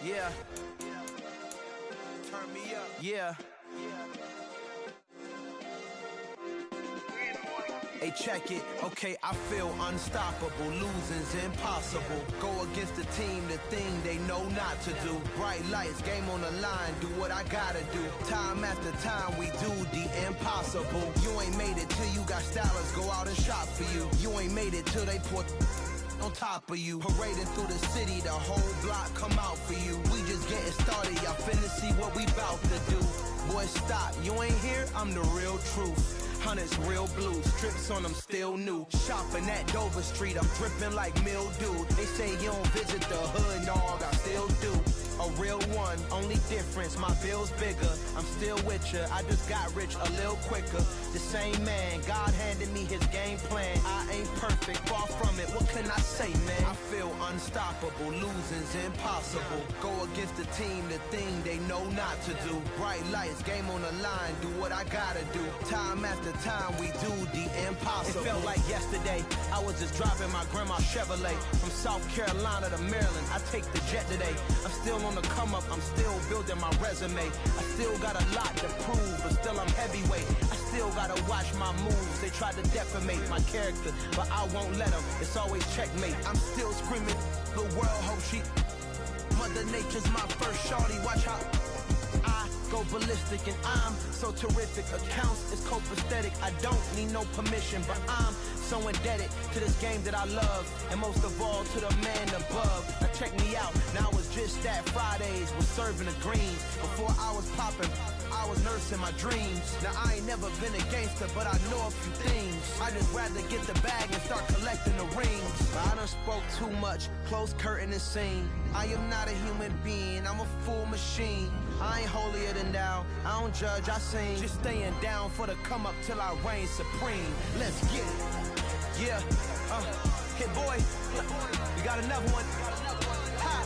Yeah. Turn me up. Yeah. Hey, check it, okay, I feel unstoppable, losing's impossible. Go against the team, the thing they know not to do. Bright lights, game on the line, do what I gotta do. Time after time, we do the impossible. You ain't made it till you got stylists go out and shop for you. You ain't made it till they put on top of you. Parading through the city, the whole block come out for you. We just getting started, y'all finna see what we bout to do. Boy, stop, you ain't here, I'm the real truth. Hundreds real blue, strips on them still new. Shopping at Dover Street, I'm dripping like mildew. They say you don't visit the hood, dog, I still do. A real one, only difference, my bill's bigger. I'm still with ya, I just got rich a little quicker. The same man, God handed me his game plan. I ain't perfect, far from it, what can I say, man? I feel unstoppable, losing's impossible. Go against the team, the thing they know not to do. Bright lights, game on the line, do what I gotta do. Time after time, we do the impossible. It felt like yesterday, I was just driving my grandma's Chevrolet. From South Carolina to Maryland, I take the jet today. I'm still on the come up, I'm still building my resume. I still got a lot to prove, but still I'm heavyweight. I still gotta watch my moves. They try to defamate my character, but I won't let them. It's always checkmate. I'm still screaming, the world hope she. Mother Nature's my first shorty, watch how I go ballistic and I'm so terrific. Accounts is copacetic, I don't need no permission, but I'm so indebted to this game that I love, and most of all to the man above. Now check me out, now it's just that Fridays was serving the greens. Before I was popping, I was nursing my dreams. Now I ain't never been a gangster, but I know a few things. I just rather get the bag and start collecting the rings. But I done spoke too much, close curtain and scene. I am not a human being, I'm a full machine. I ain't holier than thou, I don't judge, I sing. Just staying down for the come up till I reign supreme. Let's get it. Yeah, hit boy, we got another one. Ha!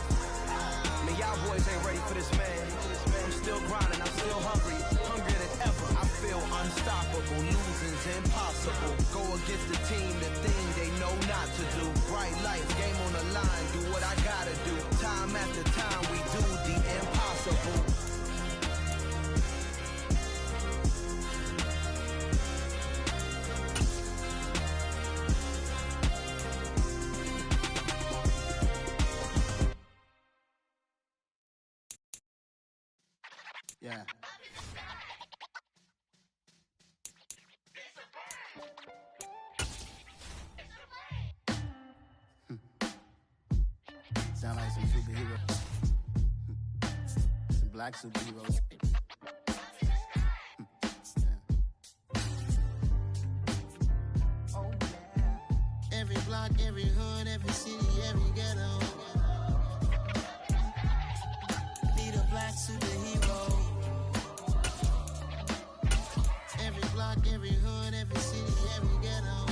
Man, y'all boys ain't ready for this, man. I'm still grinding, I'm still hungry, hungrier than ever. I feel unstoppable, losing's impossible. Go against the team, the thing they know not to do. Bright lights, game on the line, do what I gotta do. Time after time, we do the impossible. Yeah. Sound like some superheroes. Some black superheroes. Oh yeah. Every block, every hood, every city, every ghetto. Need a black superhero. Every block, every hood, every city, every ghetto.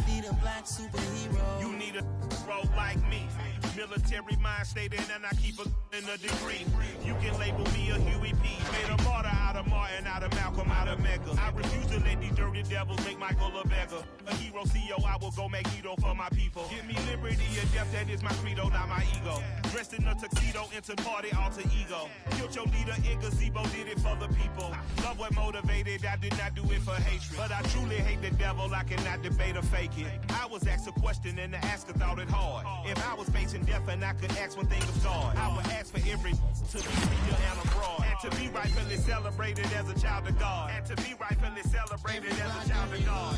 Need a black superhero. You need a role like me. Military mind stated, and I keep a in a degree. You can label me a Huey P. Made a martyr out of Martin, out of Malcolm, out of Mecca. I refuse to let these dirty devils make Michael a beggar. A hero CEO, I will go Magneto for my people. Give me liberty or death, that is my credo, not my ego. Dressed in a tuxedo, into party, alter ego. Killed your leader in gazebo, did it for the people. Love what motivated, I did not do it for hatred. But I truly hate the devil, I cannot debate or fake it. I was asked a question and the asker thought it hard. If I was facing death and I could ask one thing of God, I would ask for every to be real and abroad. And to be rightfully celebrated as a child of God. And to be rightfully celebrated as a child of God.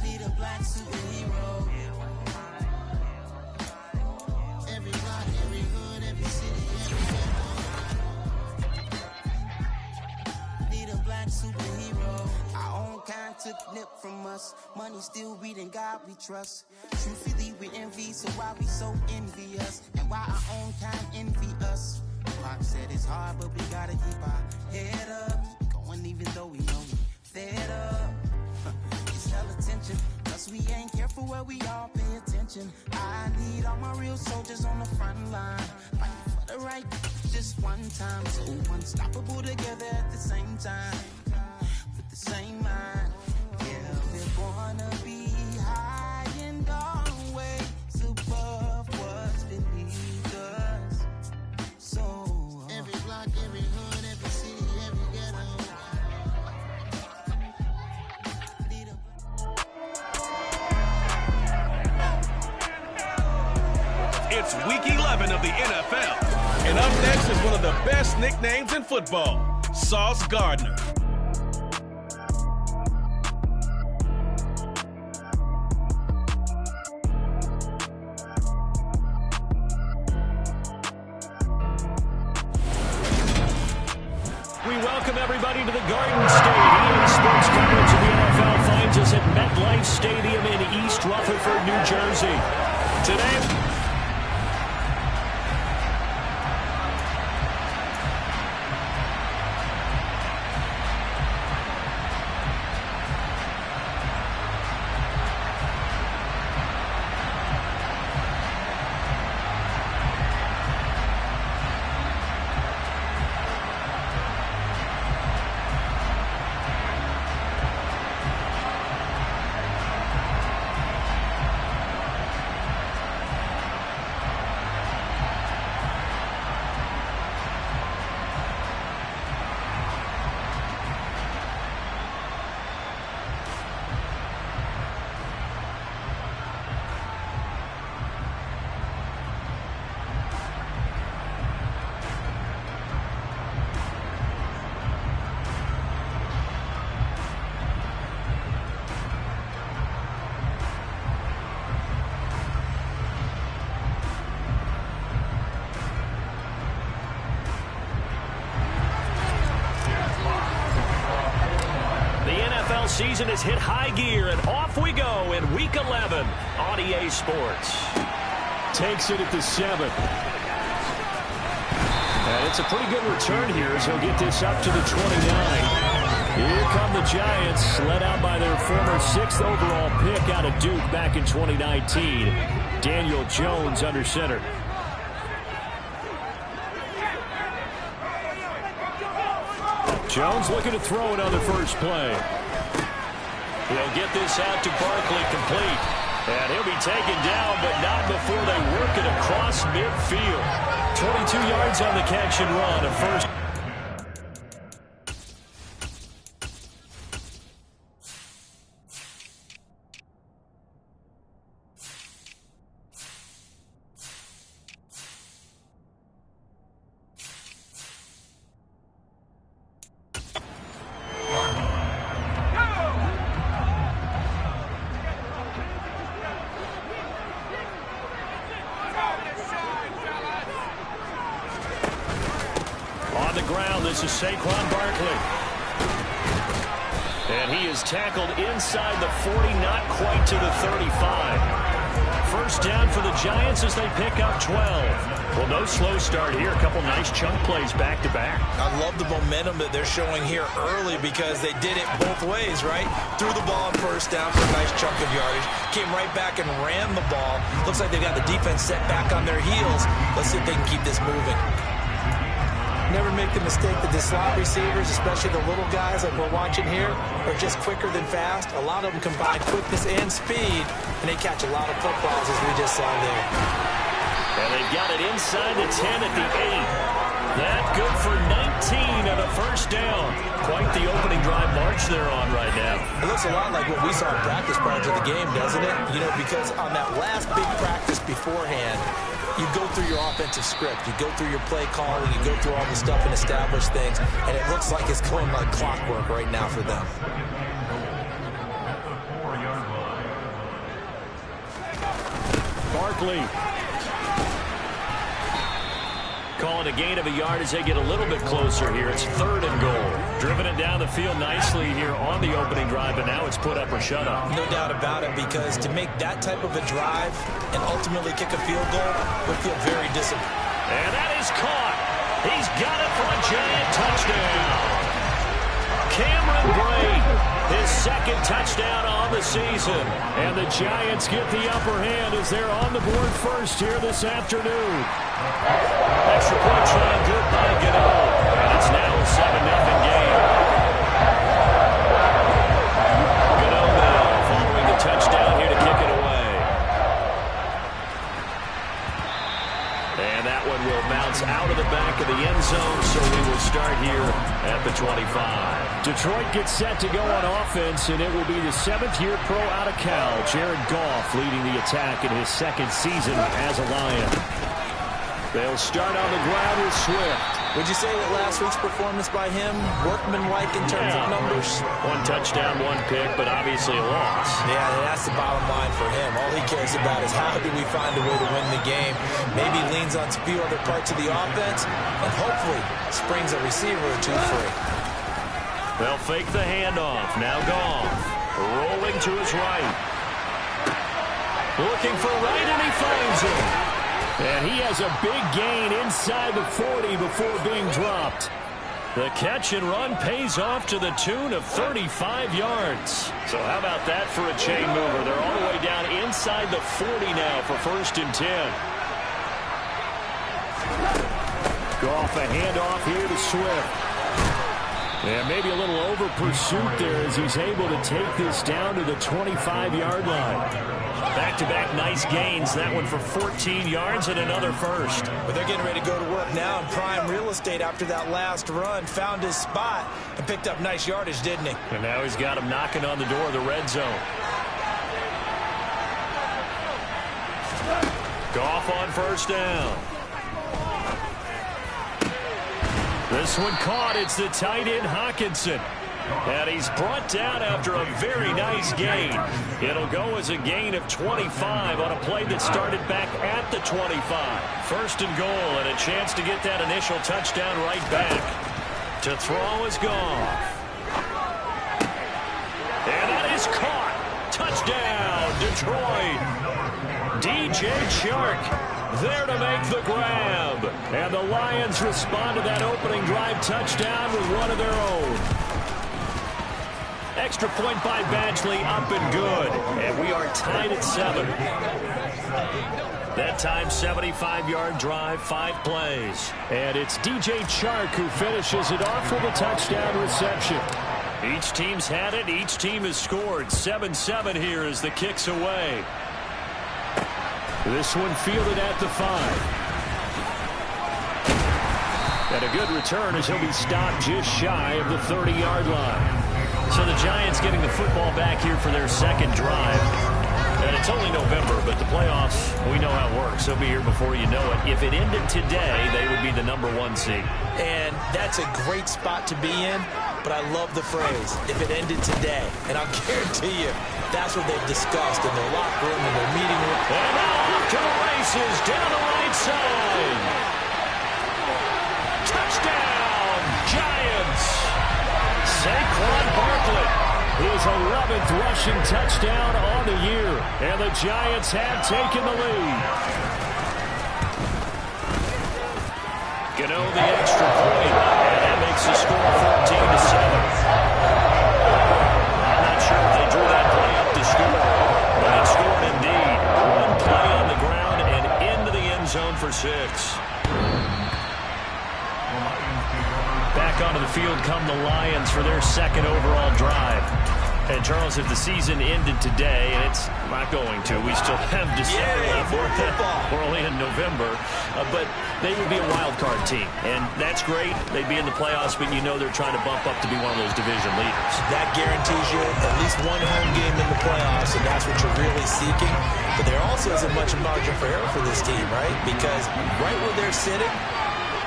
Need a black superhero. Every block, every hood, every city, every ghetto. Need a black superhero. Our own kind took nip from us. Money still reading God we trust. Truthfully we envy, so why we so envious? And why our own kind envy us? Pac said it's hard, but we gotta keep our head up. Going even though we know we fed up. It's hell attention, plus we ain't careful where we all pay attention. I need all my real soldiers on the front line, fighting for the right just one time. So unstoppable together at the same time, with the same mind. Yeah, we're gonna be high. It's Week 11 of the NFL. And up next is one of the best nicknames in football, Sauce Gardner. We welcome everybody to the Garden State. EA Sports coverage of the NFL finds us at MetLife Stadium in East Rutherford, New Jersey. Today, season has hit high gear, and off we go in Week 11 on EA Sports. Takes it at the 7. And it's a pretty good return here as he'll get this up to the 29. Here come the Giants, led out by their former 6th overall pick out of Duke back in 2019. Daniel Jones under center. Jones looking to throw it on the first play. He'll get this out to Barkley, complete. And he'll be taken down, but not before they work it across midfield. 22 yards on the catch and run. A first. This is Saquon Barkley. And he is tackled inside the 40, not quite to the 35. First down for the Giants as they pick up 12. Well, no slow start here. A couple nice chunk plays back to back. I love the momentum that they're showing here early because they did it both ways, right? Threw the ball on first down for a nice chunk of yardage. Came right back and ran the ball. Looks like they've got the defense set back on their heels. Let's see if they can keep this moving. Never make the mistake that the slot receivers, especially the little guys like we're watching here, are just quicker than fast. A lot of them combine quickness and speed, and they catch a lot of footballs as we just saw there. And they've got it inside the 10 at the 8. That good for 19 and a first down. Quite the opening drive march they're on right now. It looks a lot like what we saw in practice prior to the game, doesn't it? You know, because on that last big practice beforehand, you go through your offensive script. You go through your play calling. You go through all the stuff and establish things. And it looks like it's going like clockwork right now for them. Barkley. Calling a gain of a yard as they get a little bit closer here. It's 3rd and goal. Driven it down the field nicely here on the opening drive, but now it's put up or shut up. No doubt about it, because to make that type of a drive and ultimately kick a field goal would feel very disappointing. And that is caught. He's got it for a giant touchdown. Cameron Brate, his 2nd touchdown on the season. And the Giants get the upper hand as they're on the board first here this afternoon. Extra point try good by Gano. And it's now a 7-0 game. Gano now following the touchdown here to kick it away. And that one will bounce out of the back back of the end zone, so we will start here at the 25. Detroit gets set to go on offense, and it will be the 7th-year pro out of Cal, Jared Goff, leading the attack in his 2nd season as a Lion. They'll start on the ground with Swift. Would you say that last week's performance by him, workmanlike in terms of numbers? 1 touchdown, 1 pick, but obviously a loss. Yeah, that's the bottom line for him. All he cares about is how do we find a way to win the game. Maybe leans on a few other parts of the offense, and hopefully springs a receiver or two free. They'll fake the handoff. Now Goff rolling to his right. Looking for right, and he finds it. And he has a big gain inside the 40 before being dropped. The catch and run pays off to the tune of 35 yards. So how about that for a chain mover? They're all the way down inside the 40 now for 1st and 10. Goff, a handoff here to Swift. And maybe a little over pursuit there as he's able to take this down to the 25-yard line. Back-to-back nice gains. That one for 14 yards and another first. But they're getting ready to go to work now in prime real estate after that last run. Found his spot and picked up nice yardage, didn't he? And now he's got him knocking on the door of the red zone. Goff on 1st down. This one caught. It's the tight end Hawkinson. And he's brought down after a very nice gain. It'll go as a gain of 25 on a play that started back at the 25. 1st and goal, and a chance to get that initial touchdown right back. To throw is Goff. And that is caught. Touchdown, Detroit. DJ Chark there to make the grab. And the Lions respond to that opening drive touchdown with one of their own. Extra point by Badgley, up and good. And we are tied at 7. That time, 75-yard drive, 5 plays. And it's DJ Chark who finishes it off with a touchdown reception. Each team's had it. Each team has scored. 7-7 here as the kick's away. This one fielded at the 5. And a good return as he'll be stopped just shy of the 30-yard line. So the Giants getting the football back here for their 2nd drive. And it's only November, but the playoffs, we know how it works. They'll be here before you know it. If it ended today, they would be the number 1 seed. And that's a great spot to be in, but I love the phrase, if it ended today. And I'll guarantee you, that's what they've discussed in their locker room and their meeting room. And now off to the races, down the right side. Touchdown, Giants. Saquon Barkley, his 11th rushing touchdown on the year. And the Giants have taken the lead. Gano the extra point, and that makes the score 14-7. I'm not sure if they drew that play up to score, but it scored indeed. 1 play on the ground and into the end zone for 6. Back onto the field come the Lions for their 2nd overall drive. And, Charles, if the season ended today, and it's not going to, we still have December left. We're only in November. But they would be a wild card team. And that's great. They'd be in the playoffs, but you know they're trying to bump up to be one of those division leaders. That guarantees you at least 1 home game in the playoffs, and that's what you're really seeking. But there also isn't much margin for error for this team, right? Because right where they're sitting,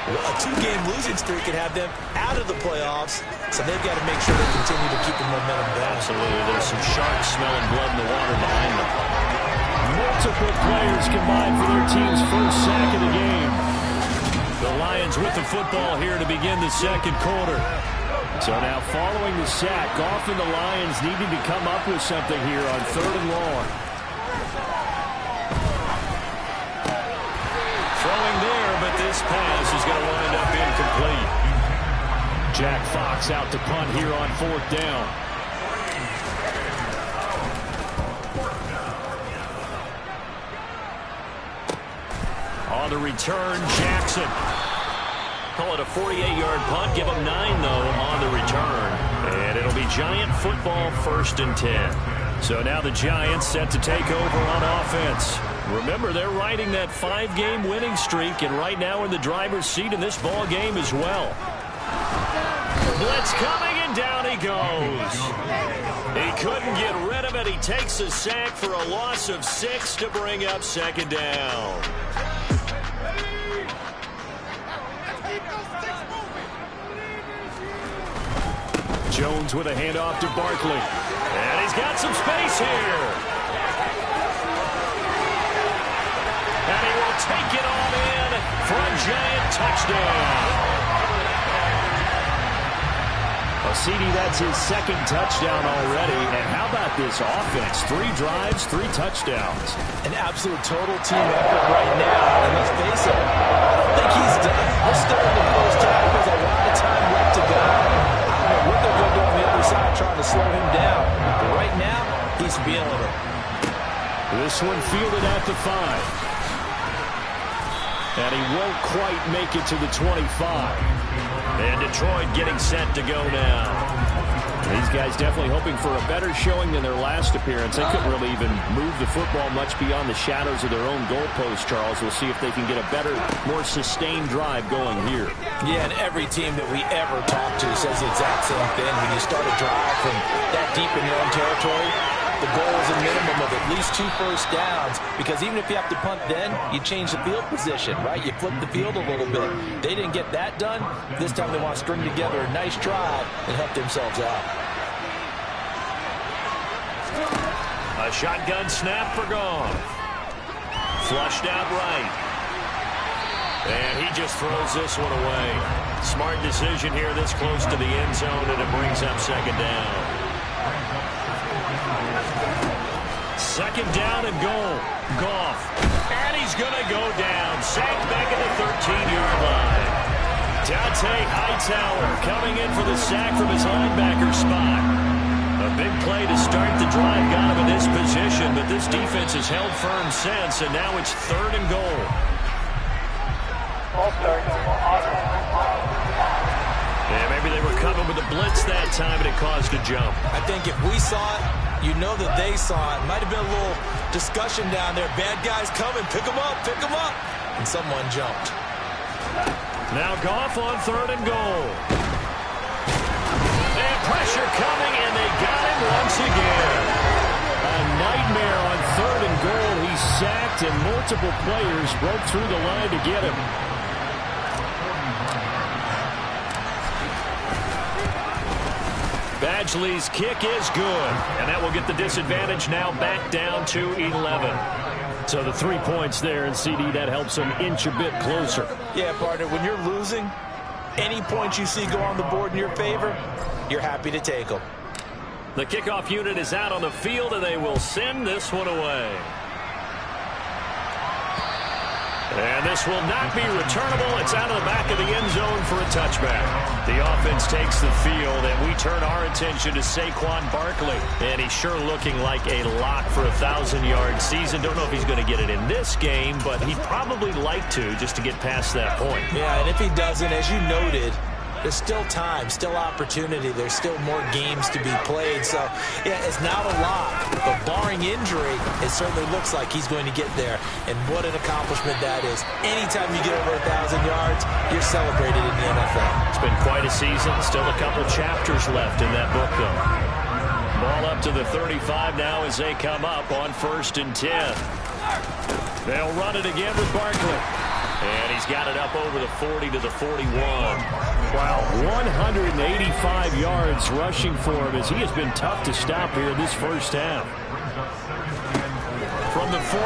a 2-game losing streak could have them out of the playoffs, so they've got to make sure they continue to keep the momentum going. Absolutely. There's some sharks smelling blood in the water behind them. Multiple players combined for their team's first sack of the game. The Lions with the football here to begin the 2nd quarter. So now following the sack, Goff and the Lions needing to come up with something here on 3rd and long. Throwing there, but this pass is going to wind up incomplete. Jack Fox out to punt here on 4th down. On the return, Jackson. Call it a 48-yard punt. Give them 9, though, on the return. And it'll be Giant football 1st and 10. So now the Giants set to take over on offense. Remember, they're riding that 5-game winning streak, and right now in the driver's seat in this ball game as well. Blitz coming, and down he goes. He couldn't get rid of it. He takes a sack for a loss of 6 to bring up second down. Jones with a handoff to Barkley. And he's got some space here. And he will take it on in for a Giant touchdown. Well, CD, that's his second touchdown already. And how about this offense? 3 drives, 3 touchdowns. An absolute total team effort right now. And let's face it, I don't think he's done. We're still in the first half. There's a lot of time left to go. I don't know what they're going to do on the other side trying to slow him down. But right now, he's feeling it. This one fielded at the 5. And he won't quite make it to the 25. And Detroit getting set to go now. These guys definitely hoping for a better showing than their last appearance. They couldn't really even move the football much beyond the shadows of their own goalpost, Charles. We'll see if they can get a better, more sustained drive going here. Yeah, and every team that we ever talk to says the exact same thing. When you start a drive from that deep in your own territory, the goal is a minimum of at least 2 first downs, because even if you have to punt then, you change the field position, right? You flip the field a little bit. They didn't get that done. This time they want to string together a nice drive and help themselves out. A shotgun snap for Goff. Flushed out right. And he just throws this one away. Smart decision here this close to the end zone, and it brings up second down. Second down and goal. Goff. And he's going to go down. Sacked back at the 13-yard line. Dante Hightower coming in for the sack from his linebacker spot. A big play to start the drive got him in this position, but this defense has held firm since, and now it's 3rd and goal. Yeah, maybe they were coming with a blitz that time, and it caused a jump. I think if we saw it, you know that they saw it. Might have been a little discussion down there. Bad guys coming. Pick them up. Pick them up. And someone jumped. Now Goff on 3rd and goal. And pressure coming, and they got him once again. A nightmare on 3rd and goal. He's sacked, and multiple players broke through the line to get him. Badgley's kick is good, and that will get the disadvantage now back down to 11. So the 3 points there, and CD, that helps them inch a bit closer. Yeah, partner, when you're losing, any points you see go on the board in your favor, you're happy to take them. The kickoff unit is out on the field, and they will send this one away. And this will not be returnable. It's out of the back of the end zone for a touchback. The offense takes the field, and we turn our attention to Saquon Barkley. And he's sure looking like a lock for a 1,000-yard season. Don't know if he's going to get it in this game, but he'd probably like to, just to get past that point. Yeah, and if he doesn't, as you noted, there's still time, still opportunity. There's still more games to be played. So, yeah, it's not a lock. But barring injury, it certainly looks like he's going to get there. And what an accomplishment that is. Anytime you get over 1,000 yards, you're celebrated in the NFL. It's been quite a season. Still a couple chapters left in that book, though. Ball up to the 35 now as they come up on 1st and 10. They'll run it again with Barkley. And he's got it up over the 40 to the 41. Wow, 185 yards rushing for him as he has been tough to stop here this first half. From the 41,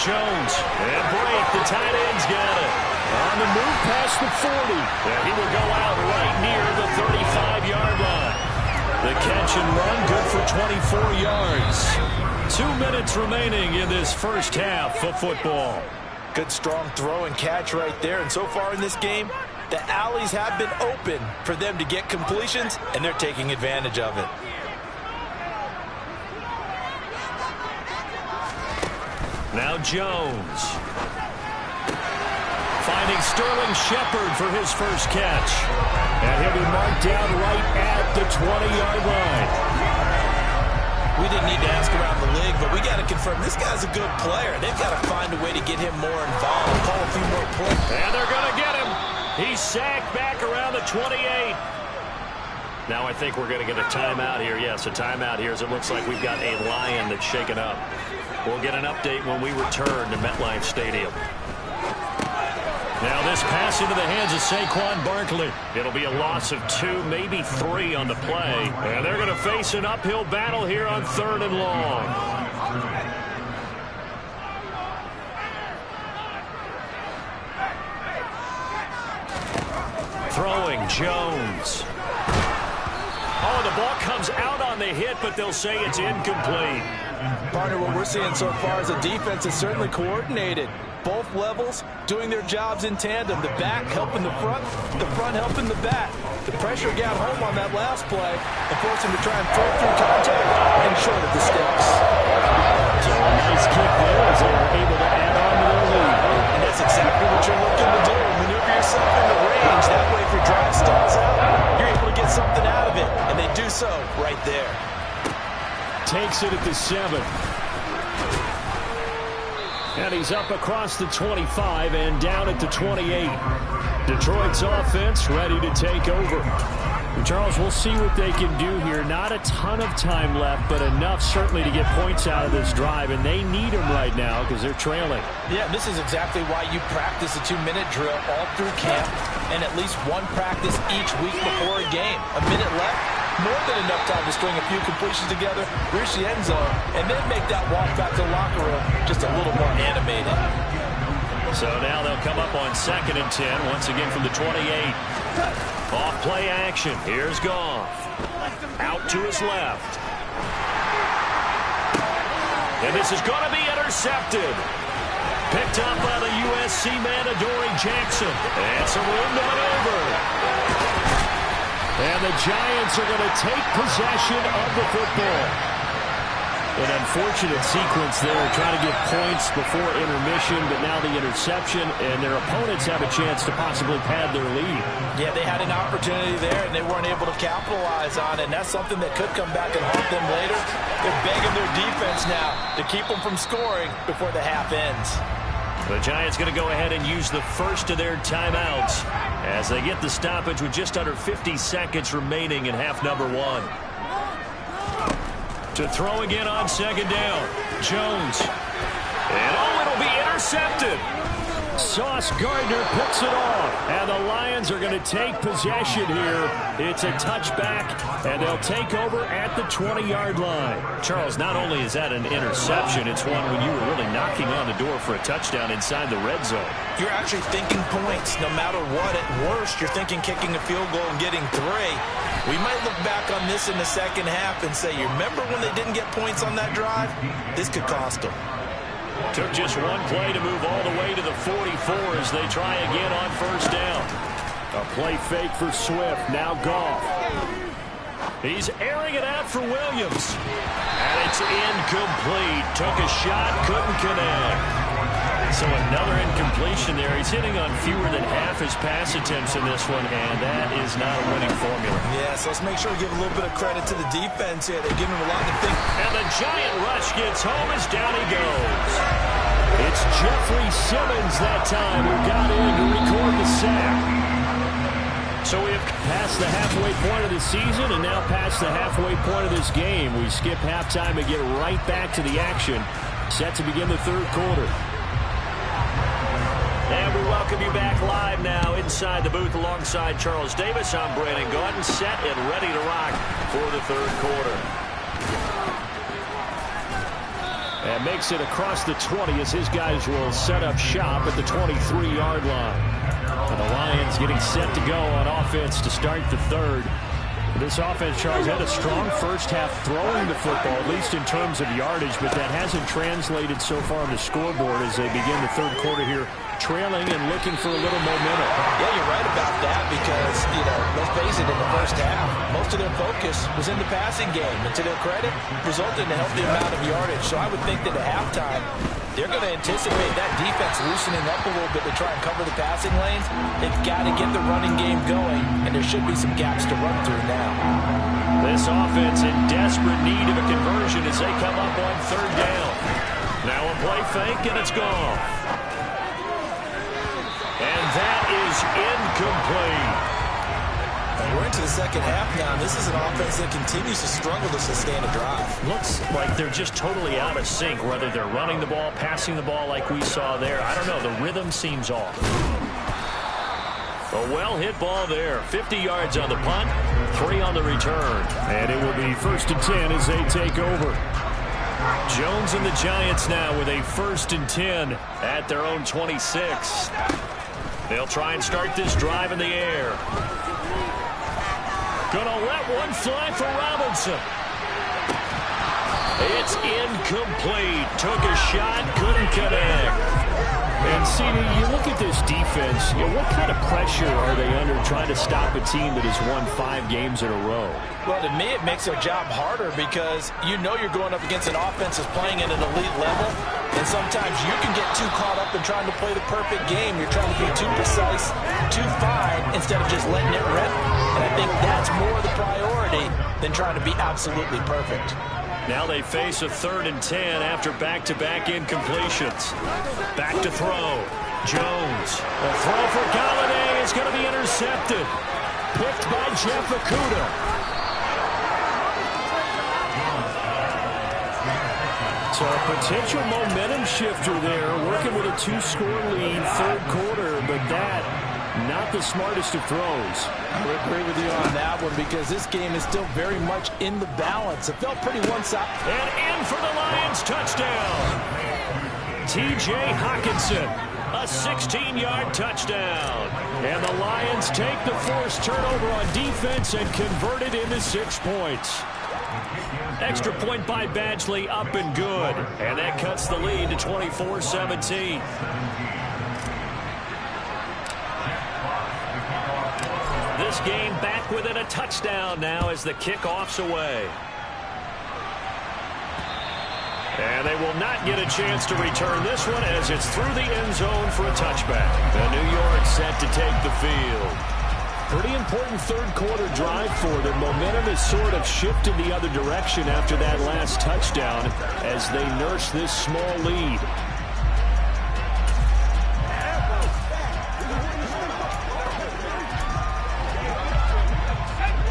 Jones and Brake, the tight end's got it. On the move past the 40. And he will go out right near the 35-yard line. The catch and run good for 24 yards. 2 minutes remaining in this first half of football. Good strong throw and catch right there. And so far in this game, the alleys have been open for them to get completions, and they're taking advantage of it. Now Jones. Finding Sterling Shepard for his first catch. And he'll be marked down right at the 20-yard line. We didn't need to ask around the league, but we got to confirm this guy's a good player. They've got to find a way to get him more involved and call a few more plays. And they're going to get him. He's sacked back around the 28. Now I think we're going to get a timeout here. Yes, a timeout here as it looks like we've got a Lion that's shaken up. We'll get an update when we return to MetLife Stadium. Now this pass into the hands of Saquon Barkley. It'll be a loss of 2, maybe 3 on the play. And they're going to face an uphill battle here on 3rd and long. Throwing Jones. Oh, the ball comes out on the hit, but they'll say it's incomplete. Partner, what we're seeing so far is the defense is certainly coordinated. Both levels doing their jobs in tandem. The back helping the front helping the back. The pressure got home on that last play and forced him to try and throw through contact and short of the sticks. So a nice kick there as they were able to add on to their lead. And that's exactly what you're looking to do. Maneuver yourself into range. That way if your drive stalls out, you're able to get something out of it. And they do so right there. Takes it at the 7. And he's up across the 25 and down at the 28. Detroit's offense ready to take over. Charles, we'll see what they can do here. Not a ton of time left, but enough certainly to get points out of this drive, and they need them right now because they're trailing. Yeah, this is exactly why you practice a 2-minute drill all through camp and at least one practice each week before a game. A minute left, more than enough time to string a few completions together, reach the end zone, and then make that walk back to the locker room just a little more animated. So now they'll come up on 2nd and 10, once again from the 28. Off play action. Here's Goff. Out to his left. And this is going to be intercepted. Picked up by the USC man, Adoree Jackson. And some room to maneuver. And the Giants are going to take possession of the football. An unfortunate sequence there, trying to get points before intermission, but now the interception, and their opponents have a chance to possibly pad their lead. Yeah, they had an opportunity there, and they weren't able to capitalize on it, and that's something that could come back and haunt them later. They're begging their defense now to keep them from scoring before the half ends. The Giants going to go ahead and use the first of their timeouts as they get the stoppage with just under 50 seconds remaining in half number 1. To throw again on 2nd down. Jones. And it'll be intercepted. Sauce Gardner picks it off. And the Lions are going to take possession here. It's a touchback, and they'll take over at the 20-yard line. Charles, not only is that an interception, it's one when you were really knocking on the door for a touchdown inside the red zone. You're actually thinking points no matter what. At worst, you're thinking kicking a field goal and getting 3. We might look back on this in the second half and say, you remember when they didn't get points on that drive? This could cost them. Took just one play to move all the way to the 44 as they try again on 1st down. A play fake for Swift. Now Goff. He's airing it out for Williams. And it's incomplete. Took a shot, couldn't connect. So another incompletion there. He's hitting on fewer than half his pass attempts in this one, and that is not a winning formula. Yeah, so let's make sure we give a little bit of credit to the defense here. They're giving him a lot to think. And the Giant rush gets home as down he goes. It's Jeffrey Simmons that time who got in to record the sack. So we have passed the halfway point of the season and now past the halfway point of this game. We skip halftime and get right back to the action. Set to begin the 3rd quarter. And we welcome you back live now inside the booth alongside Charles Davis. I'm Brandon Gordon, set and ready to rock for the 3rd quarter. And makes it across the 20 as his guys will set up shop at the 23-yard line. And the Lions getting set to go on offense to start the 3rd. This offense, Charles, had a strong first half throwing the football, at least in terms of yardage, but that hasn't translated so far on the scoreboard as they begin the 3rd quarter here, trailing and looking for a little momentum. Yeah, you're right about that because, let's face it, in the first half, most of their focus was in the passing game. And to their credit, resulted in a healthy amount of yardage. So I would think that at halftime, They're going to anticipate that defense loosening up a little bit to try and cover the passing lanes. They've got to get the running game going, and there should be some gaps to run through now. This offense in desperate need of a conversion as they come up on third down. Now a play fake, and it's gone. And that is incomplete. We're into the second half now. This is an offense that continues to struggle to sustain a drive. Looks like they're just totally out of sync, whether they're running the ball, passing the ball like we saw there. I don't know. The rhythm seems off. A well-hit ball there. 50 yards on the punt, 3 on the return. And it will be 1st and 10 as they take over. Jones and the Giants now with a 1st and 10 at their own 26. They'll try and start this drive in the air. Gonna let one fly for Robinson. It's incomplete. Took a shot, couldn't connect. And, CD, you look at this defense, what kind of pressure are they under trying to stop a team that has won 5 games in a row? Well, to me, it makes their job harder because you know you're going up against an offense that's playing at an elite level, and sometimes you can get too caught up in trying to play the perfect game. You're trying to be too precise, too fine, instead of just letting it rip. And I think that's more the priority than trying to be absolutely perfect. Now they face a 3rd and 10 after back-to-back incompletions. Back to throw. Jones. A throw for Galladay is going to be intercepted. Picked by Jeff Okudah. So a potential momentum shifter there, working with a 2-score lead, 3rd quarter, but that, not the smartest of throws. I would agree with you on that one because this game is still very much in the balance. It felt pretty one-sided. And in for the Lions touchdown. T.J. Hockenson, a 16-yard touchdown. And the Lions take the forced turnover on defense and convert it into 6 points. Extra point by Badgley, up and good. And that cuts the lead to 24-17. This game back within a touchdown now as the kickoff's away. And they will not get a chance to return this one as it's through the end zone for a touchback. The New York set to take the field. Pretty important 3rd quarter drive for them. Momentum has sort of shifted the other direction after that last touchdown as they nurse this small lead.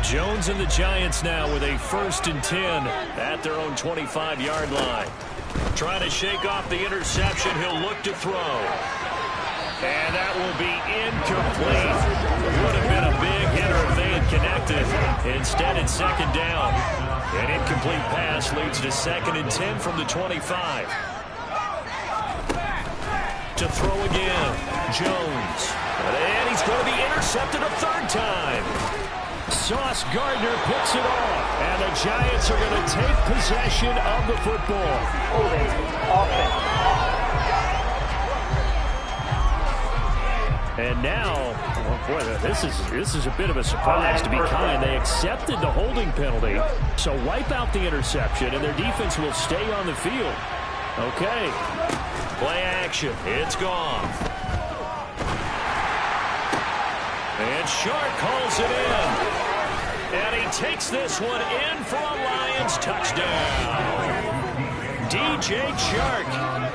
Jones and the Giants now with a 1st and 10 at their own 25-yard line. Trying to shake off the interception. He'll look to throw. And that will be incomplete. Would have been a big hitter if they had connected. Instead, it's 2nd down. An incomplete pass leads to 2nd and 10 from the 25. To throw again. Jones. And he's going to be intercepted a 3rd time. Sauce Gardner picks it off. And the Giants are going to take possession of the football. And now, boy, this is a bit of a surprise, to be kind. They accepted the holding penalty, so wipe out the interception, and their defense will stay on the field. Okay, play action. It's gone. And Shark calls it in. And he takes this one in for a Lions touchdown. DJ Chark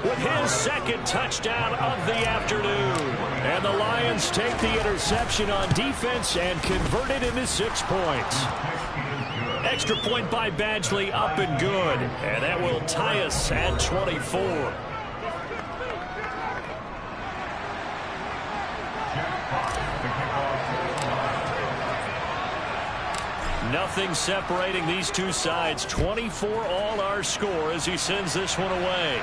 with his 2nd touchdown of the afternoon. And the Lions take the interception on defense and convert it into 6 points. Extra point by Badgley, up and good. And that will tie us at 24. Nothing separating these two sides. 24 all our score as he sends this one away.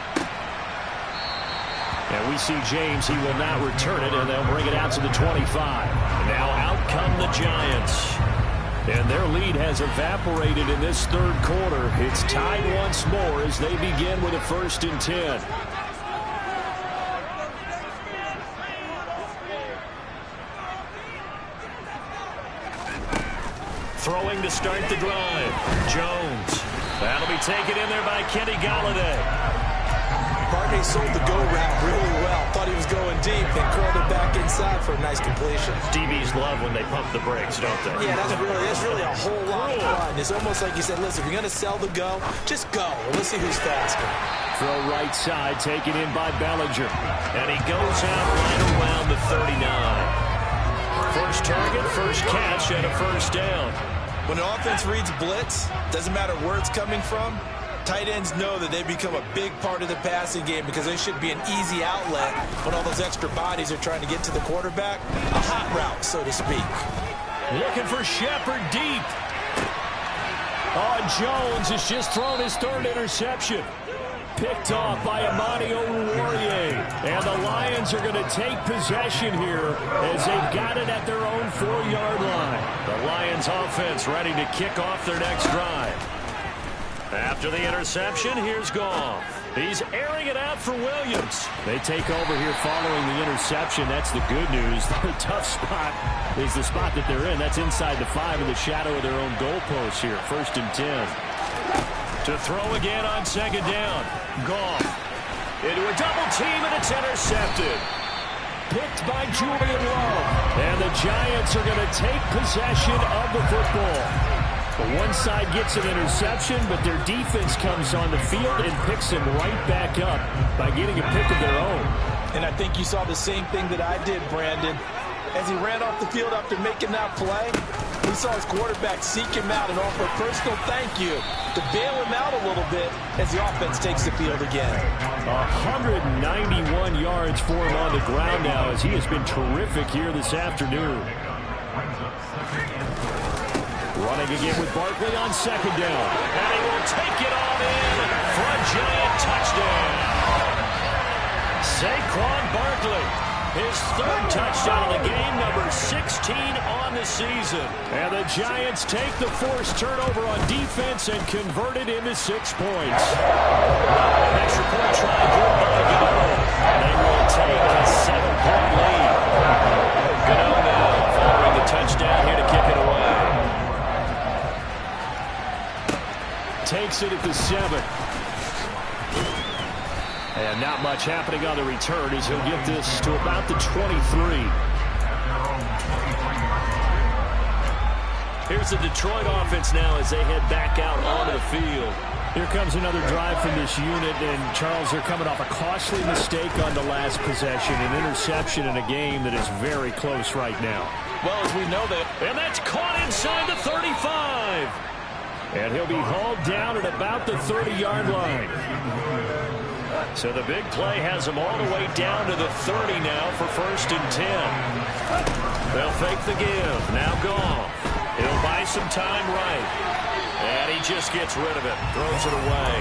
And we see James. He will not return it, and they'll bring it out to the 25. Now out come the Giants. And their lead has evaporated in this 3rd quarter. It's tied once more as they begin with a 1st and 10. Throwing to start the drive. Jones. That'll be taken in there by Kenny Galladay. Pardon me he sold the go route really well. Thought he was going deep, then curled it back inside for a nice completion. DBs love when they pump the brakes, don't they? Yeah, that's really a whole lot of fun. It's almost like you said, listen, if you're going to sell the go, just go. Let's see who's faster. Throw right side, taken in by Bellinger. And he goes out right around the 39. First target, first catch, and a first down. When an offense reads blitz, doesn't matter where it's coming from, tight ends know that they become a big part of the passing game because they should be an easy outlet when all those extra bodies are trying to get to the quarterback. A hot route, so to speak. Looking for Shepard deep. Oh, Jones has just thrown his third interception. Picked off by Amani Oruwariye. And the Lions are going to take possession here as they've got it at their own 4-yard line. The Lions offense ready to kick off their next drive. After the interception, here's Goff. He's airing it out for Williams. They take over here following the interception. That's the good news. The tough spot is the spot that they're in. That's inside the 5 in the shadow of their own goalpost here. 1st and 10. To throw again on 2nd down. Goff into a double team, and it's intercepted. Picked by Julian Love. And the Giants are going to take possession of the football. One side gets an interception, but their defense comes on the field and picks him right back up by getting a pick of their own. And I think you saw the same thing that I did, Brandon. As he ran off the field after making that play, we saw his quarterback seek him out and offer a personal thank you to bail him out a little bit as the offense takes the field again. 191 yards for him on the ground now as he has been terrific here this afternoon. Running again with Barkley on 2nd down. And he will take it on in for a Giant touchdown. Saquon Barkley, his 3rd touchdown of the game, number 16 on the season. And the Giants take the forced turnover on defense and convert it into 6 points. Extra point try good by Gano. They will take a 7-point lead. Gano now following the touchdown here to kick it away. Takes it at the 7. And not much happening on the return as he'll get this to about the 23. Here's the Detroit offense now as they head back out onto the field. Here comes another drive from this unit, and Charles, they're coming off a costly mistake on the last possession, an interception in a game that is very close right now. Well, as we know that. And that's caught inside the 35. And he'll be hauled down at about the 30-yard line. So the big play has him all the way down to the 30 now for 1st and 10. They'll fake the give. Now Goff. He'll buy some time right. And he just gets rid of it. Throws it away.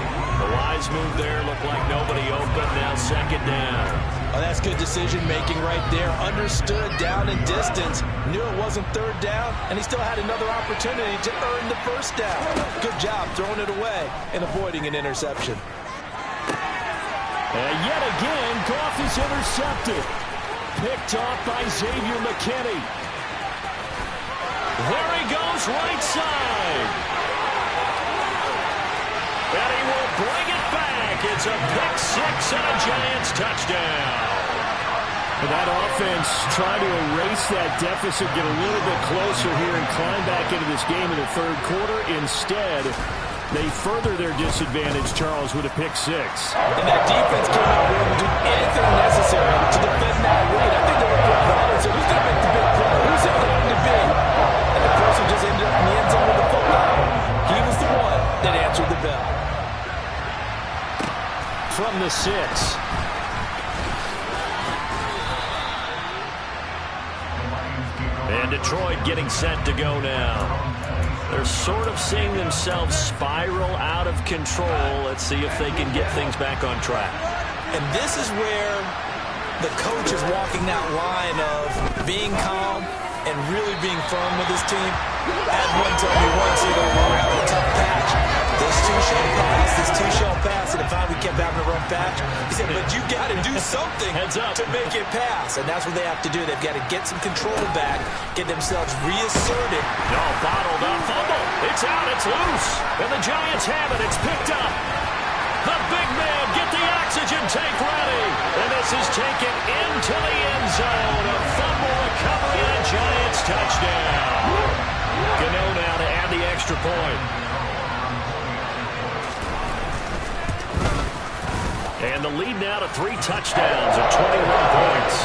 The wise move there. Looked like nobody open. Now 2nd down. Oh, that's good decision-making right there. Understood down and distance. Knew it wasn't 3rd down, and he still had another opportunity to earn the 1st down. Good job throwing it away and avoiding an interception. And yet again, Goff is intercepted. Picked off by Xavier McKinney. There he goes, right side. And he will bring it back. It's a pick 6 and a Giants touchdown. And that offense trying to erase that deficit, get a little bit closer here and climb back into this game in the 3rd quarter. Instead, they further their disadvantage, Charles, with a pick 6. And that defense came out willing to do anything necessary to defend that lead. I think they were put on and said, who's going to make the big play? Who's it going to be? And the person just ended up in the end zone with the football. He was the one that answered the bell. From the 6. And Detroit getting set to go now. They're sort of seeing themselves spiral out of control. Let's see if they can get things back on track. And this is where the coach is walking that line of being calm and really being firm with his team. I had one tell me once, we were having a tough patch. This too shall pass, this too shall pass. And if we kept having a rough patch, he said, but you got to do something to make it pass. And that's what they have to do. They've got to get some control back, get themselves reasserted. No, bottled up, fumble. It's out, it's loose. And the Giants have it, it's picked up. The big man, get the oxygen tank ready. point. And the lead now to 3 touchdowns at 21 points.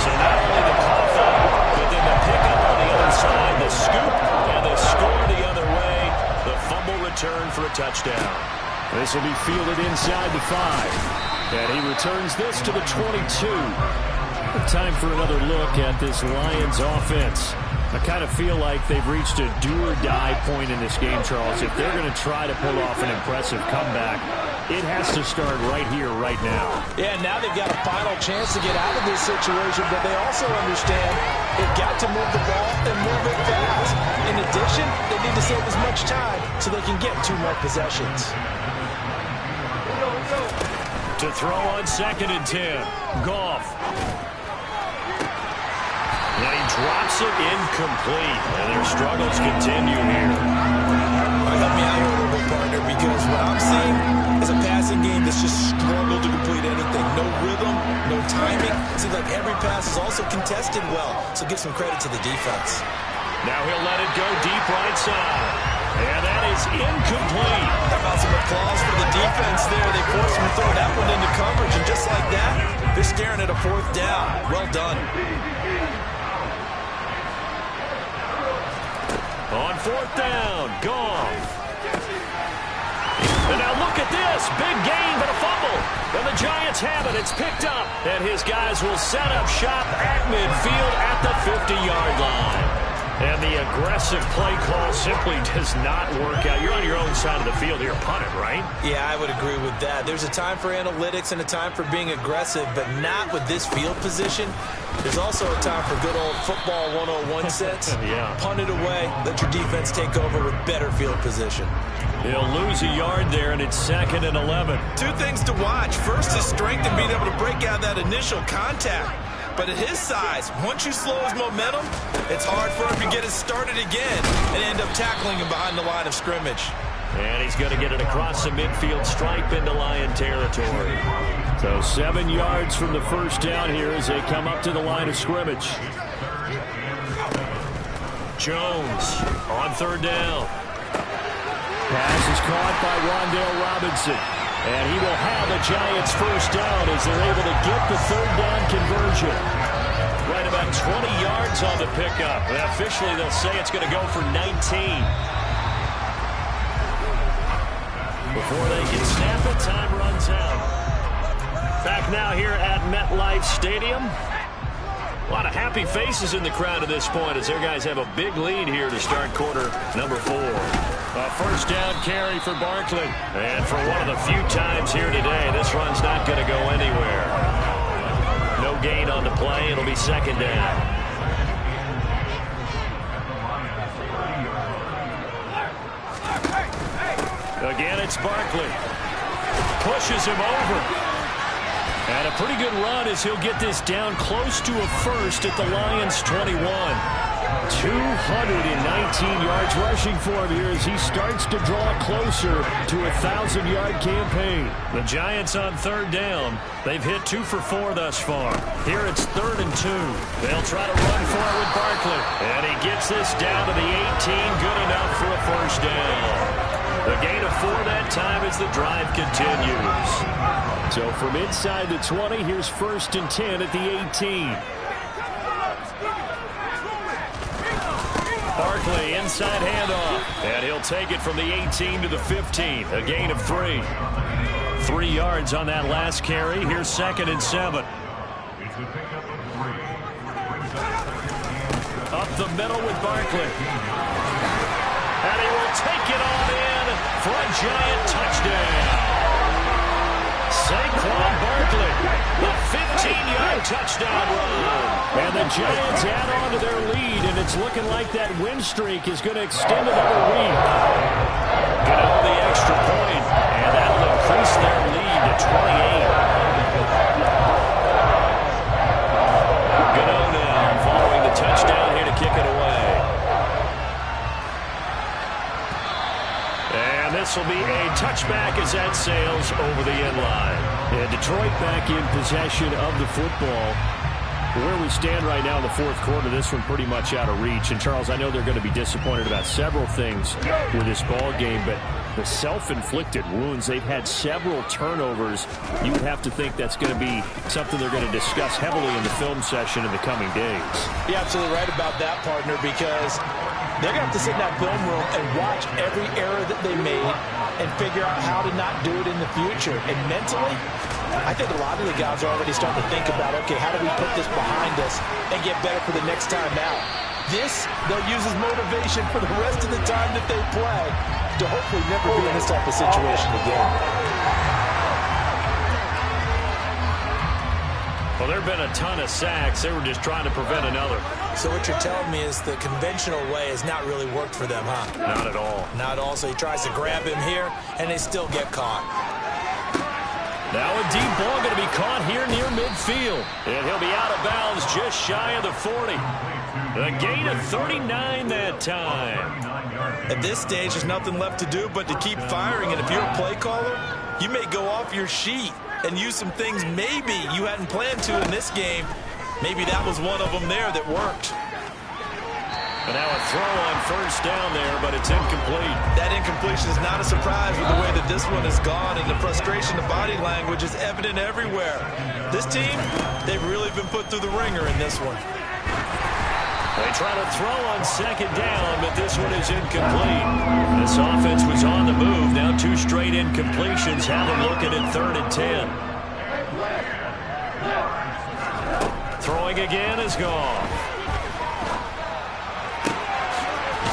So not only the cough up, but then the pickup on the other side, the scoop, and the score the other way. The fumble return for a touchdown. This will be fielded inside the 5. And he returns this to the 22. Time for another look at this Lions offense. I kind of feel like they've reached a do-or-die point in this game, Charles. If they're going to try to pull off an impressive comeback, it has to start right here, right now. Yeah, now they've got a final chance to get out of this situation, but they also understand they've got to move the ball and move it fast. In addition, they need to save as much time so they can get 2 more possessions. To throw on 2nd and 10. Goff. And he drops it incomplete. And their struggles continue here. Help me out here a little bit, partner, because what I'm seeing is a passing game that's just struggled to complete anything. No rhythm, no timing. It seems like every pass is also contested well, so give some credit to the defense. Now he'll let it go deep right side. And that is incomplete. How about some applause for the defense there? They forced him to throw that one into coverage, and just like that, they're staring at a 4th down. Well done. On 4th down, Goff. And now look at this. Big gain, but a fumble. And the Giants have it. It's picked up. And his guys will set up shop at midfield at the 50-yard line. And the aggressive play call simply does not work out. You're on your own side of the field here. Punt it, right? Yeah, I would agree with that. There's a time for analytics and a time for being aggressive, but not with this field position. There's also a time for good old football 101 sense. Yeah. Punt it away. Let your defense take over with better field position. He'll lose a yard there, and it's 2nd and 11. 2 things to watch. First, his strength and being able to break out that initial contact. But at his size, once you slow his momentum, it's hard for him to get it started again and end up tackling him behind the line of scrimmage. And he's going to get it across the midfield stripe into Lion territory. So 7 yards from the first down here as they come up to the line of scrimmage. Jones on 3rd down. Pass is caught by Wan'Dale Robinson. And he will have the Giants first down as they're able to get the 3rd down conversion. Right about 20 yards on the pickup. And officially, they'll say it's going to go for 19. Before they can snap it, time runs out. Back now here at MetLife Stadium. A lot of happy faces in the crowd at this point as their guys have a big lead here to start quarter number 4. A first down carry for Barkley. And for one of the few times here today, this run's not going to go anywhere. No gain on the play. It'll be 2nd down. Again, it's Barkley. Pushes him over. And a pretty good run as he'll get this down close to a first at the Lions 21. 219 yards rushing for him here as he starts to draw closer to a 1,000-yard campaign. The Giants on 3rd down. They've hit 2 for 4 thus far. Here it's 3rd and 2. They'll try to run for it with Barkley. And he gets this down to the 18. Good enough for a first down. The gain of 4 that time as the drive continues. So from inside the 20, here's 1st and 10 at the 18. Barkley, inside handoff. And he'll take it from the 18 to the 15. A gain of 3. 3 yards on that last carry. Here's 2nd and 7. Up the middle with Barkley. And he will take it on in for a Giant touchdown. Saquon Barkley, the 15-yard touchdown run. And the Giants add on to their lead, and it's looking like that win streak is going to extend another week. Get out the extra point, and that'll increase their lead to 28. Good on now, following the touchdown here to kick it away. And this will be a touchback as that sails over the end line. And Detroit back in possession of the football. Where we stand right now in the fourth quarter, this one pretty much out of reach. And, Charles, I know they're going to be disappointed about several things with this ball game, but the self-inflicted wounds, they've had several turnovers. You would have to think that's going to be something they're going to discuss heavily in the film session in the coming days. You're absolutely right about that, partner, because they're going to have to sit in that film room and watch every error that they made and figure out how to not do it in the future. And mentally, I think a lot of the guys are already starting to think about, okay, how do we put this behind us and get better for the next time out? This, they'll use as motivation for the rest of the time that they play to hopefully never be in this type of situation again. Well, there have been a ton of sacks. They were just trying to prevent another. So what you're telling me is the conventional way has not really worked for them, huh? Not at all. Not at all. So he tries to grab him here, and they still get caught. Now a deep ball going to be caught here near midfield. And he'll be out of bounds just shy of the 40. A gain of 39 that time. At this stage, there's nothing left to do but to keep firing. And if you're a play caller, you may go off your sheet and use some things maybe you hadn't planned to in this game. Maybe that was one of them there that worked. And now a throw on first down there, but it's incomplete. That incompletion is not a surprise with the way that this one has gone, and the frustration, the body language is evident everywhere. This team, they've really been put through the ringer in this one. They try to throw on second down, but this one is incomplete. This offense was on the move. Now 2 straight incompletions have them looking at 3rd and 10. Throwing again is gone.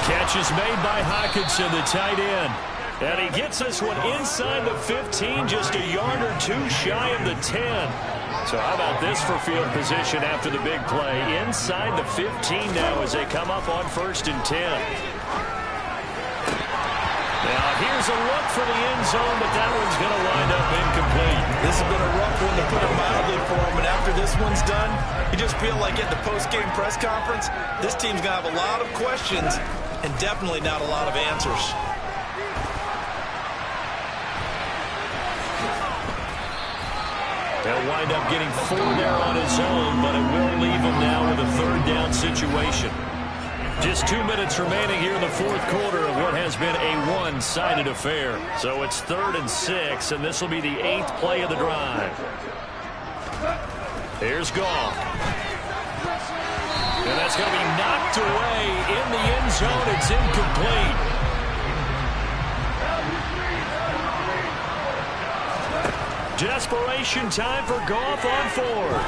Catch is made by Hawkinson, the tight end. And he gets this one inside the 15, just a yard or 2 shy of the 10. So how about this for field position after the big play? Inside the 15 now as they come up on 1st and 10. Now here's a look for the end zone, but that one's going to wind up incomplete. This has been a rough one, to put it mildly, for him. And after this one's done, you just feel like at the post-game press conference, this team's going to have a lot of questions and definitely not a lot of answers. They'll wind up getting 4 there on his own, but it will leave him now with a 3rd down situation. Just 2 minutes remaining here in the fourth quarter of what has been a one-sided affair. So it's 3rd and 6, and this will be the 8th play of the drive. Here's Goff. And that's going to be knocked away in the end zone. It's incomplete. Desperation time for Goff on 4th.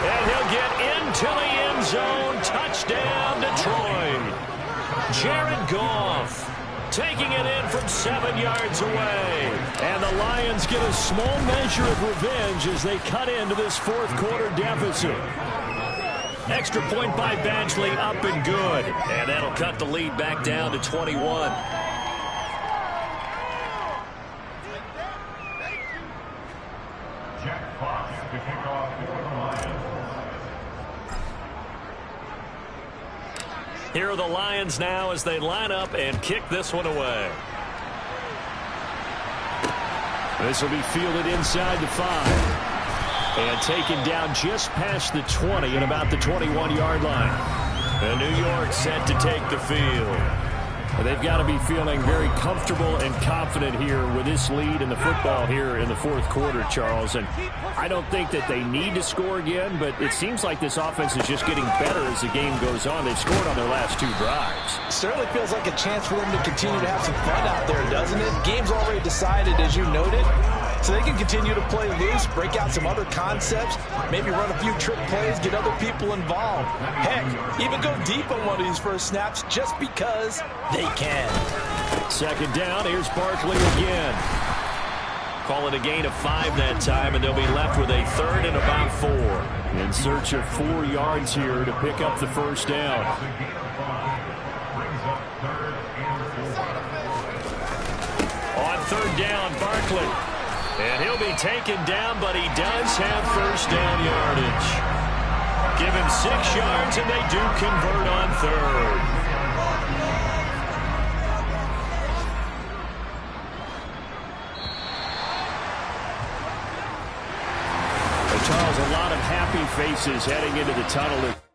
And he'll get into the end zone. Touchdown, Detroit. Jared Goff taking it in from 7 yards away. And the Lions get a small measure of revenge as they cut into this fourth quarter deficit. Extra point by Badgley, up and good. And that'll cut the lead back down to 21. Here are the Lions now as they line up and kick this one away. This will be fielded inside the 5. And taken down just past the 20 and about the 21-yard line. And New York set to take the field. They've got to be feeling very comfortable and confident here with this lead in the football here in the fourth quarter, Charles. And I don't think that they need to score again, but it seems like this offense is just getting better as the game goes on. They've scored on their last 2 drives. Certainly feels like a chance for them to continue to have some fun out there, doesn't it? Game's already decided, as you noted. So they can continue to play loose, break out some other concepts, maybe run a few trick plays, get other people involved. Heck, even go deep on one of these first snaps just because they can. Second down, here's Barkley again. Call it a gain of 5 that time, and they'll be left with a 3rd and about 4. In search of 4 yards here to pick up the first down. On 3rd down, Barkley. And he'll be taken down, but he does have first down yardage. Give him 6 yards, and they do convert on 3rd. Charles, a lot of happy faces heading into the tunnel.